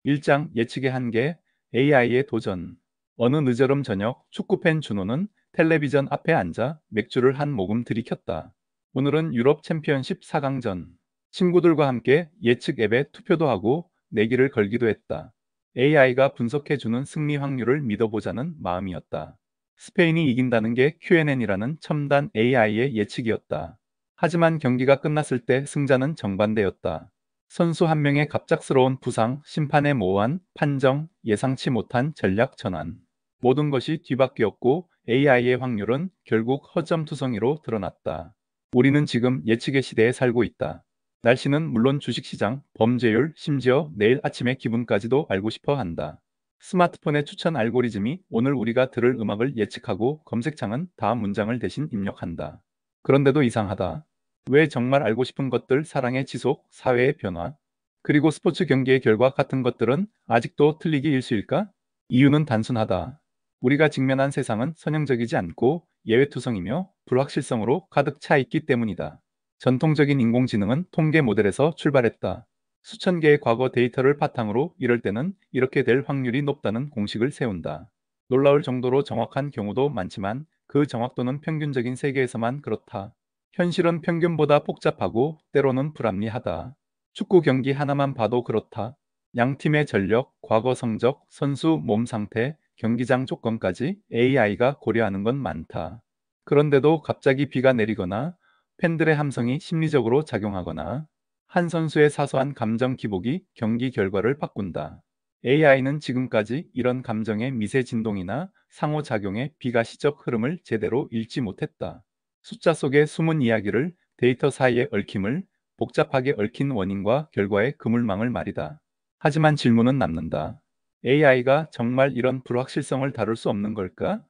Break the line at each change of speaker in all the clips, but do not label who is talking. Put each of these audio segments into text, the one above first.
1장 예측의 한계, AI의 도전. 어느 늦여름 저녁 축구팬 준호는 텔레비전 앞에 앉아 맥주를 한 모금 들이켰다. 오늘은 유럽 챔피언십 4강전. 친구들과 함께 예측 앱에 투표도 하고 내기를 걸기도 했다. AI가 분석해주는 승리 확률을 믿어보자는 마음이었다. 스페인이 이긴다는 게 QNN이라는 첨단 AI의 예측이었다. 하지만 경기가 끝났을 때 승자는 정반대였다. 선수 한 명의 갑작스러운 부상, 심판의 모호한 판정, 예상치 못한 전략 전환. 모든 것이 뒤바뀌었고 AI의 확률은 결국 허점투성이로 드러났다. 우리는 지금 예측의 시대에 살고 있다. 날씨는 물론 주식시장, 범죄율, 심지어 내일 아침의 기분까지도 알고 싶어 한다. 스마트폰의 추천 알고리즘이 오늘 우리가 들을 음악을 예측하고 검색창은 다음 문장을 대신 입력한다. 그런데도 이상하다. 왜 정말 알고 싶은 것들, 사랑의 지속, 사회의 변화, 그리고 스포츠 경기의 결과 같은 것들은 아직도 틀리기 일수일까? 이유는 단순하다. 우리가 직면한 세상은 선형적이지 않고 예외투성이며 불확실성으로 가득 차 있기 때문이다. 전통적인 인공지능은 통계 모델에서 출발했다. 수천 개의 과거 데이터를 바탕으로 이럴 때는 이렇게 될 확률이 높다는 공식을 세운다. 놀라울 정도로 정확한 경우도 많지만 그 정확도는 평균적인 세계에서만 그렇다. 현실은 평균보다 복잡하고 때로는 불합리하다. 축구 경기 하나만 봐도 그렇다. 양 팀의 전력, 과거 성적, 선수 몸 상태, 경기장 조건까지 AI가 고려하는 건 많다. 그런데도 갑자기 비가 내리거나 팬들의 함성이 심리적으로 작용하거나 한 선수의 사소한 감정 기복이 경기 결과를 바꾼다. AI는 지금까지 이런 감정의 미세 진동이나 상호작용의 비가시적 흐름을 제대로 읽지 못했다. 숫자 속의 숨은 이야기를, 데이터 사이의 얽힘을, 복잡하게 얽힌 원인과 결과의 그물망을 말이다. 하지만 질문은 남는다. AI가 정말 이런 불확실성을 다룰 수 없는 걸까?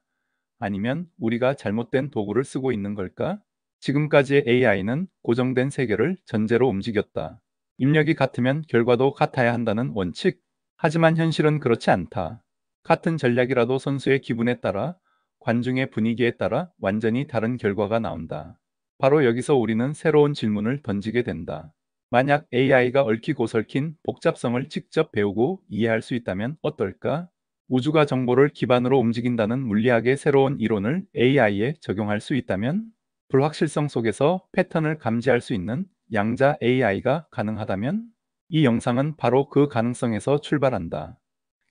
아니면 우리가 잘못된 도구를 쓰고 있는 걸까? 지금까지의 AI는 고정된 세계를 전제로 움직였다. 입력이 같으면 결과도 같아야 한다는 원칙. 하지만 현실은 그렇지 않다. 같은 전략이라도 선수의 기분에 따라, 관중의 분위기에 따라 완전히 다른 결과가 나온다. 바로 여기서 우리는 새로운 질문을 던지게 된다. 만약 AI가 얽히고 설킨 복잡성을 직접 배우고 이해할 수 있다면 어떨까? 우주가 정보를 기반으로 움직인다는 물리학의 새로운 이론을 AI에 적용할 수 있다면, 불확실성 속에서 패턴을 감지할 수 있는 양자 AI가 가능하다면, 이 영상은 바로 그 가능성에서 출발한다.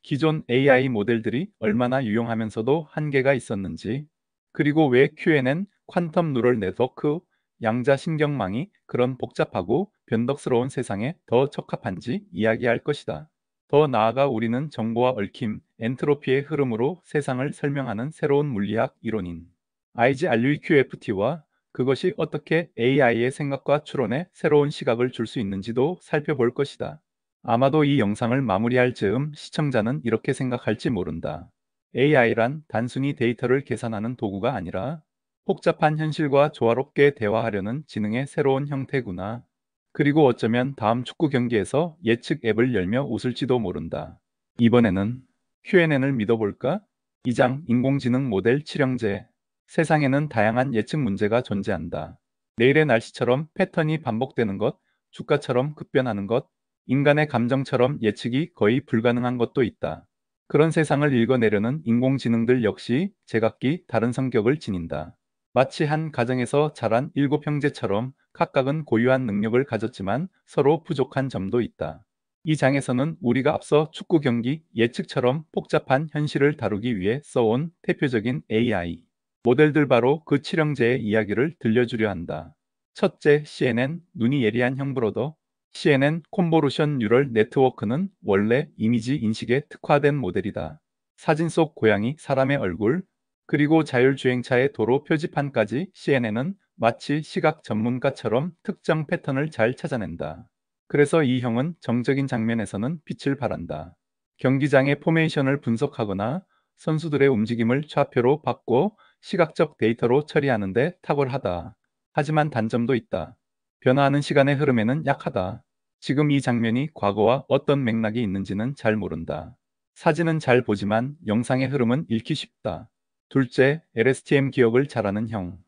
기존 AI 모델들이 얼마나 유용하면서도 한계가 있었는지, 그리고 왜 QNN, 퀀텀 뉴럴 네트워크, 양자 신경망이 그런 복잡하고 변덕스러운 세상에 더 적합한지 이야기할 것이다. 더 나아가 우리는 정보와 얽힘, 엔트로피의 흐름으로 세상을 설명하는 새로운 물리학 이론인 IGRUQFT와 그것이 어떻게 AI의 생각과 추론에 새로운 시각을 줄 수 있는지도 살펴볼 것이다. 아마도 이 영상을 마무리할 즈음 시청자는 이렇게 생각할지 모른다. AI란 단순히 데이터를 계산하는 도구가 아니라 복잡한 현실과 조화롭게 대화하려는 지능의 새로운 형태구나. 그리고 어쩌면 다음 축구 경기에서 예측 앱을 열며 웃을지도 모른다. 이번에는 QNN을 믿어볼까? 2장 인공지능 모델 칠형제. 세상에는 다양한 예측 문제가 존재한다. 내일의 날씨처럼 패턴이 반복되는 것, 주가처럼 급변하는 것, 인간의 감정처럼 예측이 거의 불가능한 것도 있다. 그런 세상을 읽어내려는 인공지능들 역시 제각기 다른 성격을 지닌다. 마치 한 가정에서 자란 7형제처럼 각각은 고유한 능력을 가졌지만 서로 부족한 점도 있다. 이 장에서는 우리가 앞서 축구 경기 예측처럼 복잡한 현실을 다루기 위해 써온 대표적인 AI 모델들 바로 그 칠형제의 이야기를 들려주려 한다. 첫째, CNN, 눈이 예리한 형브로더. CNN 콘보루션 뉴럴 네트워크는 원래 이미지 인식에 특화된 모델이다. 사진 속 고양이, 사람의 얼굴, 그리고 자율주행차의 도로 표지판까지 CNN은 마치 시각 전문가처럼 특정 패턴을 잘 찾아낸다. 그래서 이 형은 정적인 장면에서는 빛을 발한다. 경기장의 포메이션을 분석하거나 선수들의 움직임을 좌표로 바꿔 시각적 데이터로 처리하는데 탁월하다. 하지만 단점도 있다. 변화하는 시간의 흐름에는 약하다. 지금 이 장면이 과거와 어떤 맥락이 있는지는 잘 모른다. 사진은 잘 보지만 영상의 흐름은 읽기 쉽다. 둘째, LSTM 기억을 잘하는 형.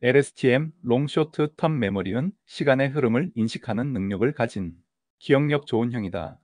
LSTM, 롱 쇼트 텀 메모리는 시간의 흐름을 인식하는 능력을 가진 기억력 좋은 형이다.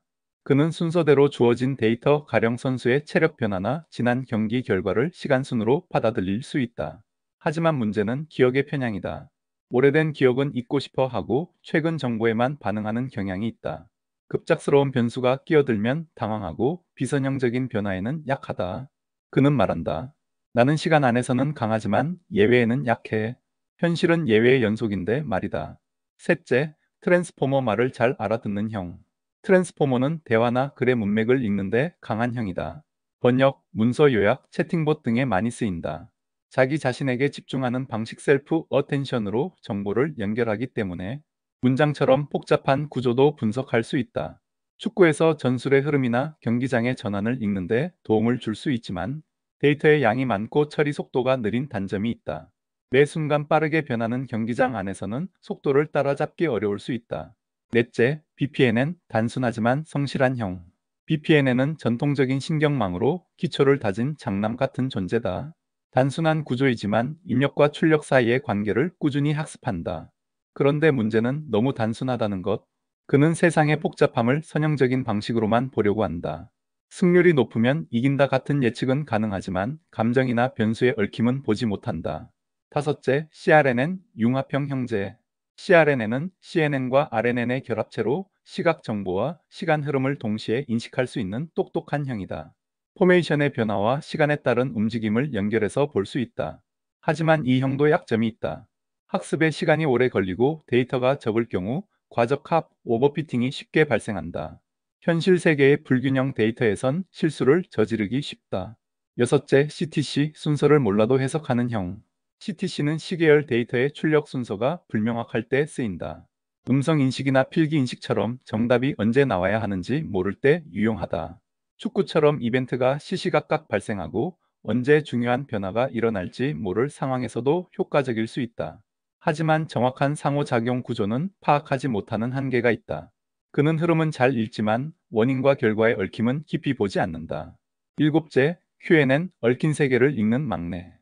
그는 순서대로 주어진 데이터 가령 선수의 체력 변화나 지난 경기 결과를 시간순으로 받아들일 수 있다. 하지만 문제는 기억의 편향이다. 오래된 기억은 잊고 싶어 하고 최근 정보에만 반응하는 경향이 있다. 급작스러운 변수가 끼어들면 당황하고 비선형적인 변화에는 약하다. 그는 말한다. 나는 시간 안에서는 강하지만 예외에는 약해. 현실은 예외의 연속인데 말이다. 셋째, 트랜스포머 말을 잘 알아듣는 형. 트랜스포머는 대화나 글의 문맥을 읽는데 강한 형이다. 번역, 문서 요약, 채팅봇 등에 많이 쓰인다. 자기 자신에게 집중하는 방식 셀프 어텐션으로 정보를 연결하기 때문에 문장처럼 복잡한 구조도 분석할 수 있다. 축구에서 전술의 흐름이나 경기장의 전환을 읽는데 도움을 줄 수 있지만 데이터의 양이 많고 처리 속도가 느린 단점이 있다. 매 순간 빠르게 변하는 경기장 안에서는 속도를 따라잡기 어려울 수 있다. 넷째, BPN은 단순하지만 성실한 형. BPN은 전통적인 신경망으로 기초를 다진 장남 같은 존재다. 단순한 구조이지만 입력과 출력 사이의 관계를 꾸준히 학습한다. 그런데 문제는 너무 단순하다는 것. 그는 세상의 복잡함을 선형적인 방식으로만 보려고 한다. 승률이 높으면 이긴다 같은 예측은 가능하지만 감정이나 변수의 얽힘은 보지 못한다. 다섯째, CRNN 융합형 형제. CRNN은 CNN과 RNN의 결합체로 시각 정보와 시간 흐름을 동시에 인식할 수 있는 똑똑한 형이다. 포메이션의 변화와 시간에 따른 움직임을 연결해서 볼 수 있다. 하지만 이 형도 약점이 있다. 학습에 시간이 오래 걸리고 데이터가 적을 경우 과적 오버피팅이 쉽게 발생한다. 현실 세계의 불균형 데이터에선 실수를 저지르기 쉽다. 여섯째, CTC 순서를 몰라도 해석하는 형. CTC는 시계열 데이터의 출력 순서가 불명확할 때 쓰인다. 음성 인식이나 필기 인식처럼 정답이 언제 나와야 하는지 모를 때 유용하다. 축구처럼 이벤트가 시시각각 발생하고 언제 중요한 변화가 일어날지 모를 상황에서도 효과적일 수 있다. 하지만 정확한 상호작용 구조는 파악하지 못하는 한계가 있다. 그는 흐름은 잘 읽지만 원인과 결과의 얽힘은 깊이 보지 않는다. 일곱째, QNN 얽힌 세계를 읽는 막내.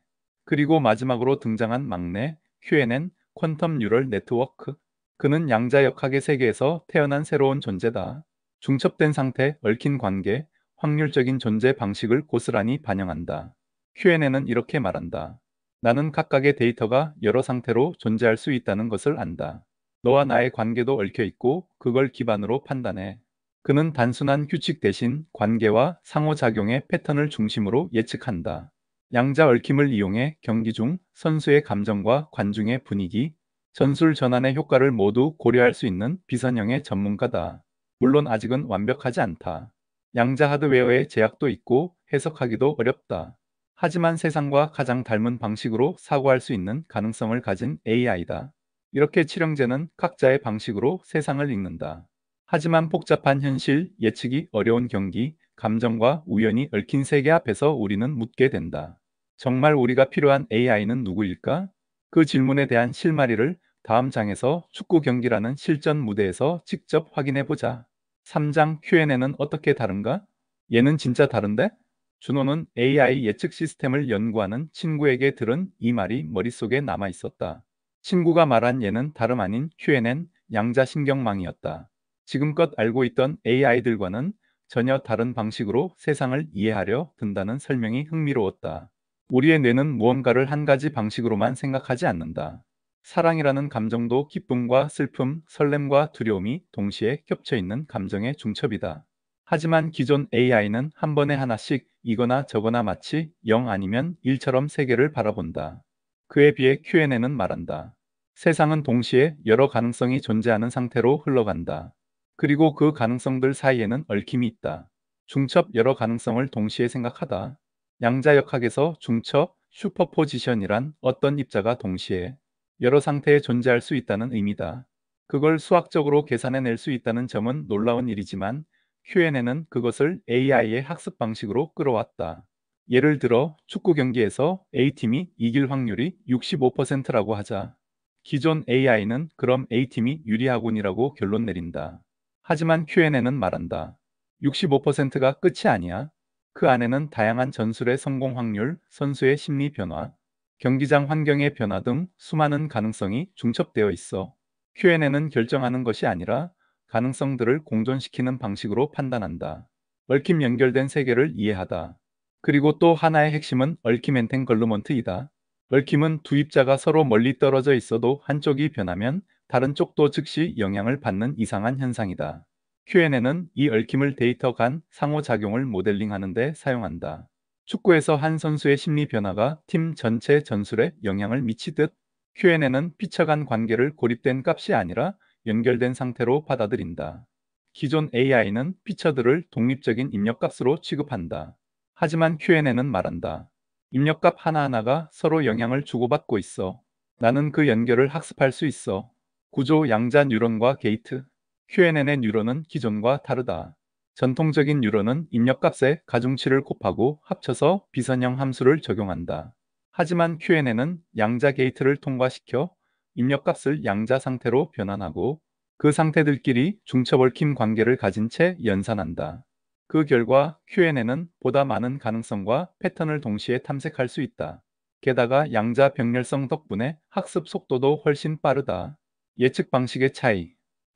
그리고 마지막으로 등장한 막내, QNN 퀀텀 뉴럴 네트워크. 그는 양자역학의 세계에서 태어난 새로운 존재다. 중첩된 상태, 얽힌 관계, 확률적인 존재 방식을 고스란히 반영한다. QNN은 이렇게 말한다. 나는 각각의 데이터가 여러 상태로 존재할 수 있다는 것을 안다. 너와 나의 관계도 얽혀 있고 그걸 기반으로 판단해. 그는 단순한 규칙 대신 관계와 상호작용의 패턴을 중심으로 예측한다. 양자 얽힘을 이용해 경기 중 선수의 감정과 관중의 분위기, 전술 전환의 효과를 모두 고려할 수 있는 비선형의 전문가다. 물론 아직은 완벽하지 않다. 양자 하드웨어의 제약도 있고 해석하기도 어렵다. 하지만 세상과 가장 닮은 방식으로 사고할 수 있는 가능성을 가진 AI다. 이렇게 칠형제는 각자의 방식으로 세상을 읽는다. 하지만 복잡한 현실, 예측이 어려운 경기, 감정과 우연히 얽힌 세계 앞에서 우리는 묻게 된다. 정말 우리가 필요한 AI는 누구일까? 그 질문에 대한 실마리를 다음 장에서 축구 경기라는 실전 무대에서 직접 확인해 보자. 3장 Q&A는 어떻게 다른가? 얘는 진짜 다른데? 준호는 AI 예측 시스템을 연구하는 친구에게 들은 이 말이 머릿속에 남아 있었다. 친구가 말한 얘는 다름 아닌 Q&A 양자신경망이었다. 지금껏 알고 있던 AI들과는 전혀 다른 방식으로 세상을 이해하려 든다는 설명이 흥미로웠다. 우리의 뇌는 무언가를 한 가지 방식으로만 생각하지 않는다. 사랑이라는 감정도 기쁨과 슬픔, 설렘과 두려움이 동시에 겹쳐 있는 감정의 중첩이다. 하지만 기존 AI는 한 번에 하나씩 이거나 저거나 마치 0 아니면 1처럼 세계를 바라본다. 그에 비해 Q&A는 말한다. 세상은 동시에 여러 가능성이 존재하는 상태로 흘러간다. 그리고 그 가능성들 사이에는 얽힘이 있다. 중첩 여러 가능성을 동시에 생각하다. 양자역학에서 중첩, 슈퍼포지션이란 어떤 입자가 동시에 여러 상태에 존재할 수 있다는 의미다. 그걸 수학적으로 계산해낼 수 있다는 점은 놀라운 일이지만 Q&A는 그것을 AI의 학습 방식으로 끌어왔다. 예를 들어 축구 경기에서 A팀이 이길 확률이 65%라고 하자. 기존 AI는 그럼 A팀이 유리하군이라고 결론 내린다. 하지만 Q&A는 말한다. 65%가 끝이 아니야. 그 안에는 다양한 전술의 성공 확률, 선수의 심리 변화, 경기장 환경의 변화 등 수많은 가능성이 중첩되어 있어. Q&A는 결정하는 것이 아니라 가능성들을 공존시키는 방식으로 판단한다. 얽힘 연결된 세계를 이해하다. 그리고 또 하나의 핵심은 얽힘 엔탱걸루먼트이다. 얽힘은 두 입자가 서로 멀리 떨어져 있어도 한쪽이 변하면 다른 쪽도 즉시 영향을 받는 이상한 현상이다. Q&A는 이 얽힘을 데이터 간 상호작용을 모델링하는 데 사용한다. 축구에서 한 선수의 심리 변화가 팀 전체 전술에 영향을 미치듯 Q&A는 피처 간 관계를 고립된 값이 아니라 연결된 상태로 받아들인다. 기존 AI는 피처들을 독립적인 입력값으로 취급한다. 하지만 Q&A는 말한다. 입력값 하나하나가 서로 영향을 주고받고 있어. 나는 그 연결을 학습할 수 있어. 구조 양자 뉴런과 게이트. Q&A의 뉴런은 기존과 다르다. 전통적인 뉴런은 입력값에 가중치를 곱하고 합쳐서 비선형 함수를 적용한다. 하지만 Q&A는 양자 게이트를 통과시켜 입력값을 양자 상태로 변환하고 그 상태들끼리 중첩 얽힘 관계를 가진 채 연산한다. 그 결과 Q&A는 보다 많은 가능성과 패턴을 동시에 탐색할 수 있다. 게다가 양자 병렬성 덕분에 학습 속도도 훨씬 빠르다. 예측 방식의 차이.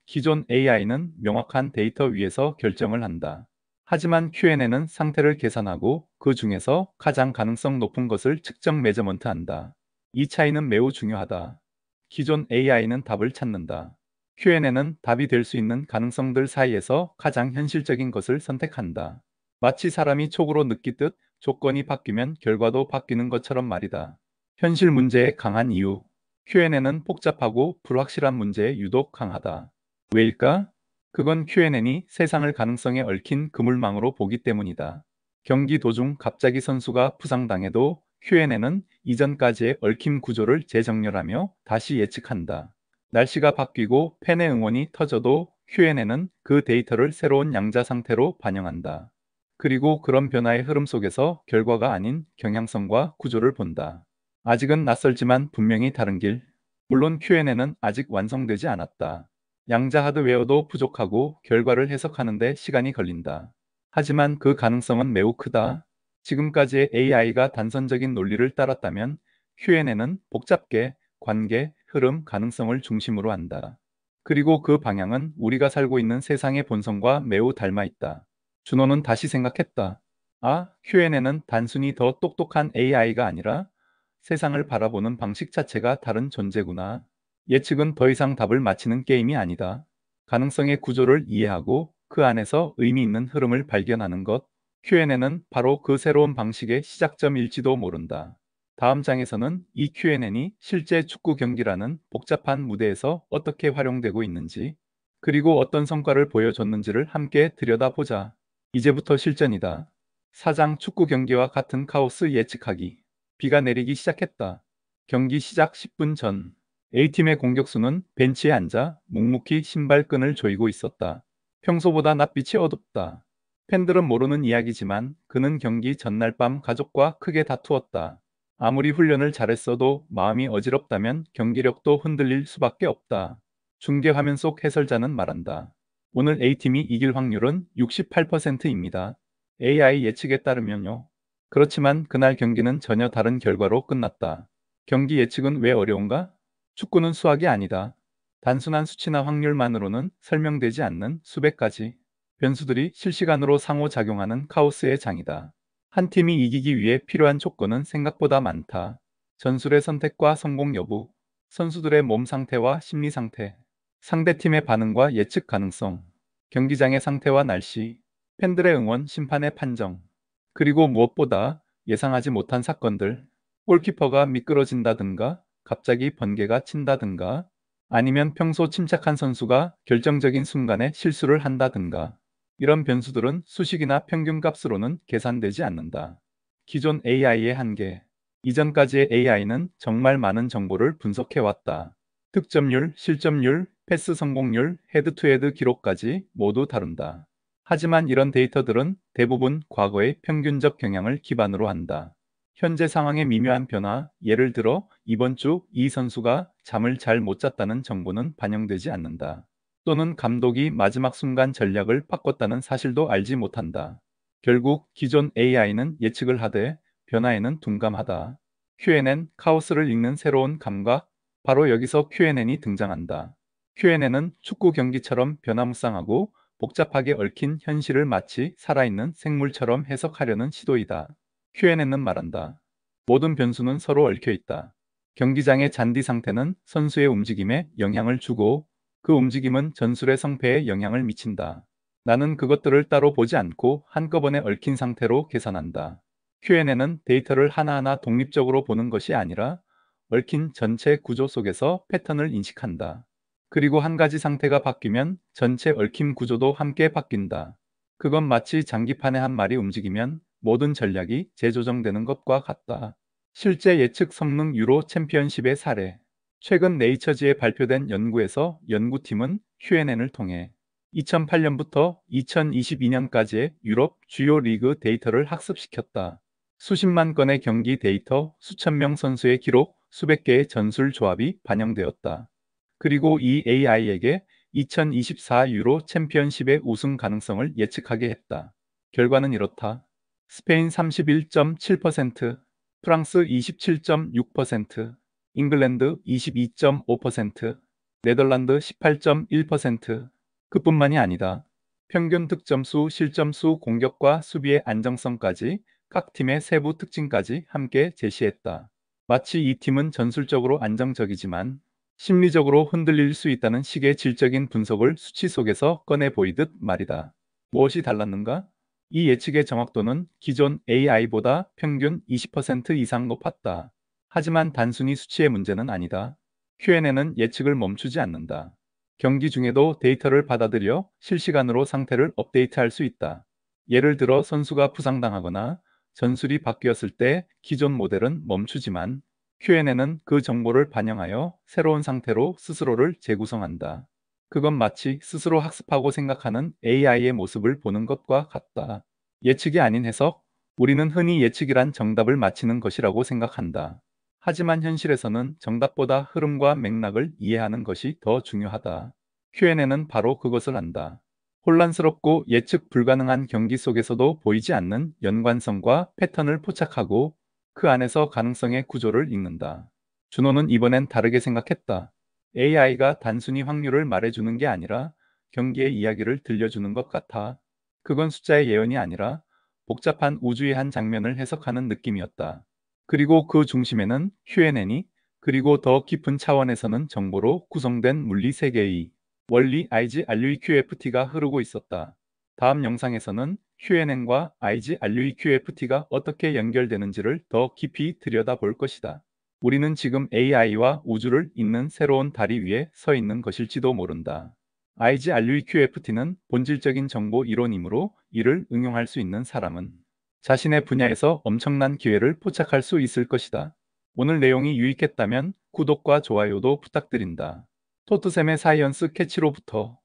기존 AI는 명확한 데이터 위에서 결정을 한다. 하지만 Q&A는 상태를 계산하고 그 중에서 가장 가능성 높은 것을 측정 매저먼트한다. 이 차이는 매우 중요하다. 기존 AI는 답을 찾는다. Q&A는 답이 될 수 있는 가능성들 사이에서 가장 현실적인 것을 선택한다. 마치 사람이 촉으로 느끼듯 조건이 바뀌면 결과도 바뀌는 것처럼 말이다. 현실 문제에 강한 이유. Q&A는 복잡하고 불확실한 문제에 유독 강하다. 왜일까? 그건 Q&A이 세상을 가능성에 얽힌 그물망으로 보기 때문이다. 경기 도중 갑자기 선수가 부상당해도 Q&A는 이전까지의 얽힘 구조를 재정렬하며 다시 예측한다. 날씨가 바뀌고 팬의 응원이 터져도 Q&A는 그 데이터를 새로운 양자 상태로 반영한다. 그리고 그런 변화의 흐름 속에서 결과가 아닌 경향성과 구조를 본다. 아직은 낯설지만 분명히 다른 길. 물론 Q&A는 아직 완성되지 않았다. 양자 하드웨어도 부족하고 결과를 해석하는 데 시간이 걸린다. 하지만 그 가능성은 매우 크다. 지금까지의 AI가 단선적인 논리를 따랐다면 Q&A는 복잡계, 관계, 흐름, 가능성을 중심으로 한다. 그리고 그 방향은 우리가 살고 있는 세상의 본성과 매우 닮아 있다. 준호는 다시 생각했다. 아, Q&A는 단순히 더 똑똑한 AI가 아니라 세상을 바라보는 방식 자체가 다른 존재구나. 예측은 더 이상 답을 맞히는 게임이 아니다. 가능성의 구조를 이해하고 그 안에서 의미 있는 흐름을 발견하는 것. Q&A는 바로 그 새로운 방식의 시작점일지도 모른다. 다음 장에서는 이 Q&A이 실제 축구 경기라는 복잡한 무대에서 어떻게 활용되고 있는지, 그리고 어떤 성과를 보여줬는지를 함께 들여다보자. 이제부터 실전이다. 4장 축구 경기와 같은 카오스 예측하기. 비가 내리기 시작했다. 경기 시작 10분 전. A팀의 공격수는 벤치에 앉아 묵묵히 신발끈을 조이고 있었다. 평소보다 낮빛이 어둡다. 팬들은 모르는 이야기지만 그는 경기 전날 밤 가족과 크게 다투었다. 아무리 훈련을 잘했어도 마음이 어지럽다면 경기력도 흔들릴 수밖에 없다. 중계 화면 속 해설자는 말한다. 오늘 A팀이 이길 확률은 68%입니다. AI 예측에 따르면요. 그렇지만 그날 경기는 전혀 다른 결과로 끝났다. 경기 예측은 왜 어려운가? 축구는 수학이 아니다. 단순한 수치나 확률만으로는 설명되지 않는 수백 가지 변수들이 실시간으로 상호작용하는 카오스의 장이다. 한 팀이 이기기 위해 필요한 조건은 생각보다 많다. 전술의 선택과 성공 여부, 선수들의 몸 상태와 심리 상태, 상대팀의 반응과 예측 가능성, 경기장의 상태와 날씨, 팬들의 응원, 심판의 판정, 그리고 무엇보다 예상하지 못한 사건들, 골키퍼가 미끄러진다든가, 갑자기 번개가 친다든가, 아니면 평소 침착한 선수가 결정적인 순간에 실수를 한다든가, 이런 변수들은 수식이나 평균값으로는 계산되지 않는다. 기존 AI의 한계. 이전까지의 AI는 정말 많은 정보를 분석해왔다. 득점률, 실점률, 패스 성공률, 헤드-투-헤드 기록까지 모두 다룬다. 하지만 이런 데이터들은 대부분 과거의 평균적 경향을 기반으로 한다. 현재 상황의 미묘한 변화, 예를 들어 이번 주 이 선수가 잠을 잘 못 잤다는 정보는 반영되지 않는다. 또는 감독이 마지막 순간 전략을 바꿨다는 사실도 알지 못한다. 결국 기존 AI는 예측을 하되 변화에는 둔감하다. Q&A는 카오스를 읽는 새로운 감각, 바로 여기서 Q&A이 등장한다. Q&A는 축구 경기처럼 변화무쌍하고 복잡하게 얽힌 현실을 마치 살아있는 생물처럼 해석하려는 시도이다. Q&A는 말한다. 모든 변수는 서로 얽혀 있다. 경기장의 잔디 상태는 선수의 움직임에 영향을 주고 그 움직임은 전술의 성패에 영향을 미친다. 나는 그것들을 따로 보지 않고 한꺼번에 얽힌 상태로 계산한다. Q&A는 데이터를 하나하나 독립적으로 보는 것이 아니라 얽힌 전체 구조 속에서 패턴을 인식한다. 그리고 한 가지 상태가 바뀌면 전체 얽힘 구조도 함께 바뀐다. 그건 마치 장기판에 한 마리 움직이면 모든 전략이 재조정되는 것과 같다. 실제 예측 성능 유로 챔피언십의 사례. 최근 네이처지에 발표된 연구에서 연구팀은 Q&N을 통해 2008년부터 2022년까지의 유럽 주요 리그 데이터를 학습시켰다. 수십만 건의 경기 데이터, 수천 명 선수의 기록, 수백 개의 전술 조합이 반영되었다. 그리고 이 AI에게 2024 유로 챔피언십의 우승 가능성을 예측하게 했다. 결과는 이렇다. 스페인 31.7%, 프랑스 27.6%, 잉글랜드 22.5%, 네덜란드 18.1%. 그뿐만이 아니다. 평균 득점수, 실점수, 공격과 수비의 안정성까지 각 팀의 세부 특징까지 함께 제시했다. 마치 이 팀은 전술적으로 안정적이지만 심리적으로 흔들릴 수 있다는 식의 질적인 분석을 수치 속에서 꺼내 보이듯 말이다. 무엇이 달랐는가? 이 예측의 정확도는 기존 AI보다 평균 20% 이상 높았다. 하지만 단순히 수치의 문제는 아니다. Q&A는 예측을 멈추지 않는다. 경기 중에도 데이터를 받아들여 실시간으로 상태를 업데이트할 수 있다. 예를 들어 선수가 부상당하거나 전술이 바뀌었을 때 기존 모델은 멈추지만 Q&A는 그 정보를 반영하여 새로운 상태로 스스로를 재구성한다. 그건 마치 스스로 학습하고 생각하는 AI의 모습을 보는 것과 같다. 예측이 아닌 해석, 우리는 흔히 예측이란 정답을 맞히는 것이라고 생각한다. 하지만 현실에서는 정답보다 흐름과 맥락을 이해하는 것이 더 중요하다. Q&A는 바로 그것을 한다. 혼란스럽고 예측 불가능한 경기 속에서도 보이지 않는 연관성과 패턴을 포착하고 그 안에서 가능성의 구조를 읽는다. 준호는 이번엔 다르게 생각했다. AI가 단순히 확률을 말해주는 게 아니라 경기의 이야기를 들려주는 것 같아. 그건 숫자의 예언이 아니라 복잡한 우주의 한 장면을 해석하는 느낌이었다. 그리고 그 중심에는 Q&A니, 그리고 더 깊은 차원에서는 정보로 구성된 물리 세계의 원리 IGRUEQFT가 흐르고 있었다. 다음 영상에서는 Q&A과 IGRUEQFT가 어떻게 연결되는지를 더 깊이 들여다볼 것이다. 우리는 지금 AI와 우주를 잇는 새로운 다리 위에 서 있는 것일지도 모른다. IGRUEQFT는 본질적인 정보 이론이므로 이를 응용할 수 있는 사람은 자신의 분야에서 엄청난 기회를 포착할 수 있을 것이다. 오늘 내용이 유익했다면 구독과 좋아요도 부탁드린다. 토트샘의 사이언스 캐치로부터